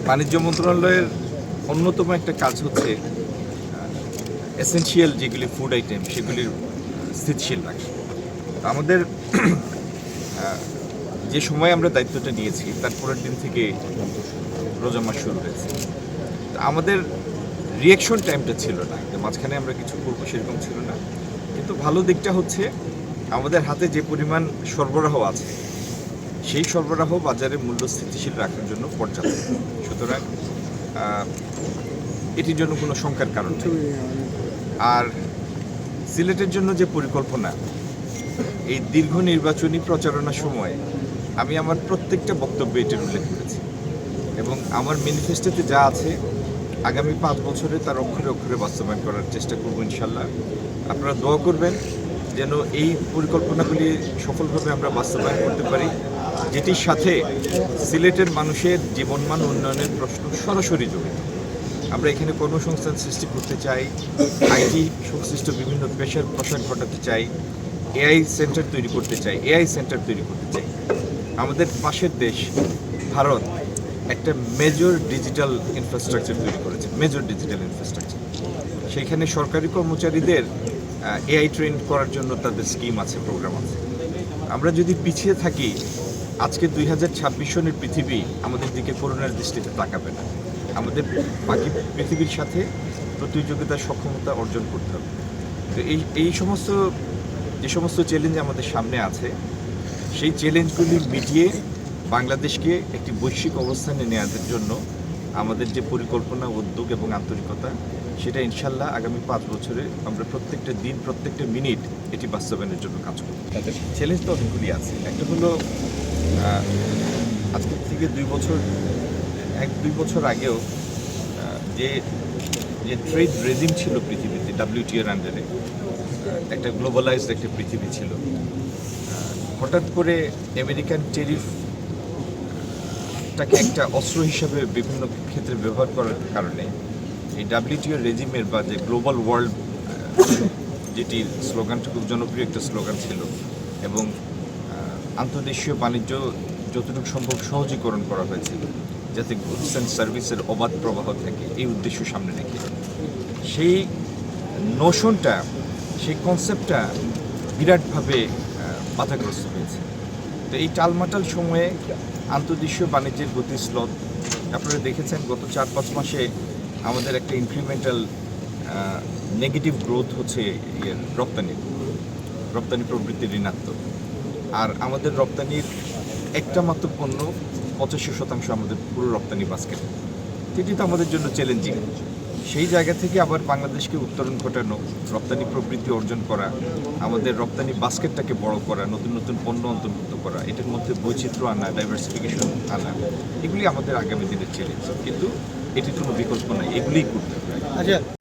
বাণিজ্য মন্ত্রণালয়ের অন্যতম একটা কাজ হচ্ছে এসেনশিয়াল যেগুলি ফুড আইটেম সেগুলির স্থিতিশীল রাখা। আমাদের যে সময় আমরা দায়িত্বটা নিয়েছি তার পরের দিন থেকে রোজা মাস শুরু হয়েছে। আমাদের রিয়াকশন টাইমটা ছিল না, মাঝখানে আমরা কিছু করবো সেরকম ছিল না। কিন্তু ভালো দিকটা হচ্ছে আমাদের হাতে যে পরিমাণ সরবরাহ আছে সেই সরবরাহ বাজারে মূল্য স্থিতিশীল রাখার জন্য পর্যাপ্ত। সুতরাং এটির জন্য কোনো শঙ্কার কারণ নেই। আর সিলেটের জন্য যে পরিকল্পনা, এই দীর্ঘ নির্বাচনী প্রচারণার সময় আমি আমার প্রত্যেকটা বক্তব্যে এটির উল্লেখ করেছি এবং আমার ম্যানিফেস্টোতে যা আছে আগামী 5 বছরে তার অক্ষরে অক্ষরে বাস্তবায়ন করার চেষ্টা করব ইনশাল্লাহ। আপনারা দোয়া করবেন যেন এই পরিকল্পনাগুলি সফলভাবে আমরা বাস্তবায়ন করতে পারি, যেটির সাথে সিলেটের মানুষের জীবনমান উন্নয়নের প্রশ্ন সরাসরি জড়িত। আমরা এখানে কর্মসংস্থান সৃষ্টি করতে চাই, আইটি সংশ্লিষ্ট বিভিন্ন পেশার প্রসার ঘটাতে চাই, এআই সেন্টার তৈরি করতে চাই, এআই সেন্টার তৈরি করতে চাই। আমাদের পাশের দেশ ভারত একটা মেজর ডিজিটাল ইনফ্রাস্ট্রাকচার তৈরি করেছে, মেজর ডিজিটাল ইনফ্রাস্ট্রাকচার। সেইখানে সরকারি কর্মচারীদের এআই ট্রেন করার জন্য তাদের স্কিম আছে, প্রোগ্রাম আছে। আমরা যদি পিছিয়ে থাকি, আজকে 2026 সনের পৃথিবী আমাদের দিকে করুণার দৃষ্টিতে তাকাবে না। আমাদের বাকি পৃথিবীর সাথে প্রতিযোগিতার সক্ষমতা অর্জন করতে হবে। তো এই যে সমস্ত চ্যালেঞ্জ আমাদের সামনে আছে, সেই চ্যালেঞ্জগুলি মিটিয়ে বাংলাদেশকে একটি বৈশ্বিক অবস্থানে নেওয়ার জন্য আমাদের যে পরিকল্পনা, উদ্যোগ এবং আন্তরিকতা, সেটা ইনশাল্লাহ আগামী 5 বছরে আমরা প্রত্যেকটা দিন, প্রত্যেকটা মিনিট এটি বাস্তবায়নের জন্য কাজ করব। তাদের চ্যালেঞ্জ তো অনেকগুলি আছে। একটা হলো আজকে থেকে 2 বছর আগেও যে ট্রেড রেজিম ছিল পৃথিবীতে, WTOর আন্ডারে একটা গ্লোবালাইজড একটা পৃথিবী ছিল। হঠাৎ করে আমেরিকান ট্যারিফটাকে একটা অস্ত্র হিসাবে বিভিন্ন ক্ষেত্রে ব্যবহার করার কারণে এই WTO রেজিমের বা যে গ্লোবাল ওয়ার্ল্ড যেটি স্লোগানটা খুব জনপ্রিয় একটা স্লোগান ছিল, এবং আন্তর্দেশীয় বাণিজ্য যতটুকু সম্ভব সহজীকরণ করা হয়েছিল যাতে গুডস অ্যান্ড সার্ভিসের অবাধ প্রবাহ থাকে, এই উদ্দেশ্য সামনে রেখে সেই নোশনটা, সেই কনসেপ্টটা বিরাটভাবে বাধাগ্রস্ত হয়েছে। তো এই টালমাটাল সময়ে আন্তর্দেশীয় বাণিজ্যের গতি স্লথ আপনারা দেখেছেন। গত 4-5 মাসে আমাদের একটা ইনক্রিমেন্টাল নেগেটিভ গ্রোথ হচ্ছে রপ্তানি প্রবৃত্তি ঋণাত্মক। আর আমাদের রপ্তানির একটা মাত্র পণ্য 85% আমাদের পুরো রপ্তানি বাস্কেট। এটি তো আমাদের জন্য চ্যালেঞ্জিং। সেই জায়গা থেকে আবার বাংলাদেশকে উত্তরণ ঘটানো, রপ্তানি প্রবৃদ্ধি অর্জন করা, আমাদের রপ্তানি বাস্কেটটাকে বড় করা, নতুন নতুন পণ্য অন্তর্ভুক্ত করা, এটার মধ্যে বৈচিত্র্য আনা, ডাইভার্সিফিকেশন আনা, এগুলি আমাদের আগামী দিনের চ্যালেঞ্জ। কিন্তু এটির কোনো বিকল্প নাই, এগুলিই করতে হবে। আচ্ছা।